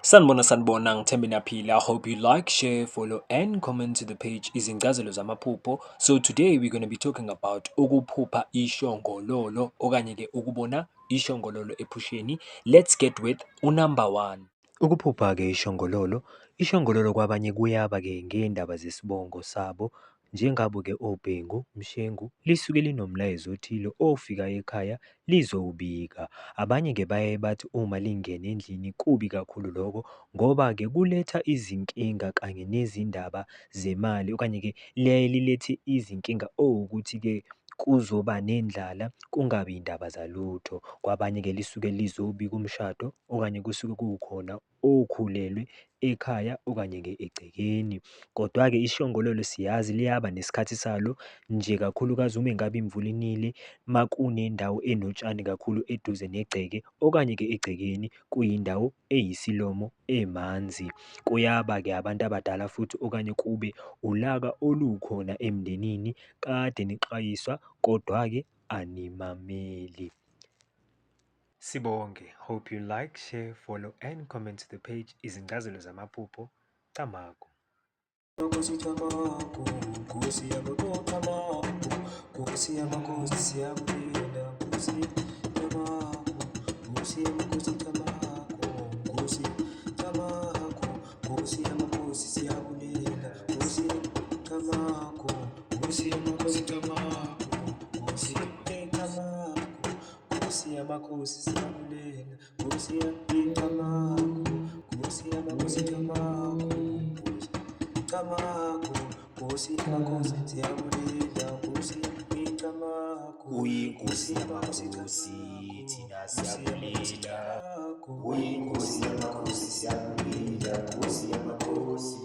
Sanibona ngithembe niyaphila. I hope you like, share, follow and comment to the page Izingcazelo Zamaphupho. So today we're going to be talking about ukuphupha ishongololo okanye ke ukubona ishongololo ephusheni. Let's get with unumber 1. Ukuphupha-ke ishongololo. Ishongololo kwabanye kuyaba-ke ngey'ndaba zesibongo sabo njengabo-ke oBhengu, Mshengu, lisuke linomlayezo othile ofikayo ekhaya lizowubika. Abanye-ke baye bathi uma lingena endlini kubi kakhulu lokho ngoba-ke kuletha izinkinga kanye nezindaba zemali okanye-ke liyaye lilethe izinkinga owukuthi-ke kuzoba nendlala kungabi indaba zalutho. Kwabanye-ke lisuke lizobika umshado okanye kusuke kukhona okhulelwe ekhaya okanye-ke egcekeni. Kodwa-ke ishongololo siyazi liyaba nesikhathi salo nje kakhulukazi uma ngabe imvula inile, makunendawo enotshani kakhulu eduze negceke okanye-ke egcekeni kuyindawo eyisilomo emanzi. Kuyaba-ke abantu abadala futhi okanye kube ulaka olukhona emndenini kade nixwayiswa kodwa-ke animameli. Sibonge. Hope you like, share, follow and comment to the page Izingcazelo Zamaphupho. Camagu. Uyinkosi yamakhosi thina siyabulela, uyinkosi yamakhosi siyabulela, nkosi yamakhosi.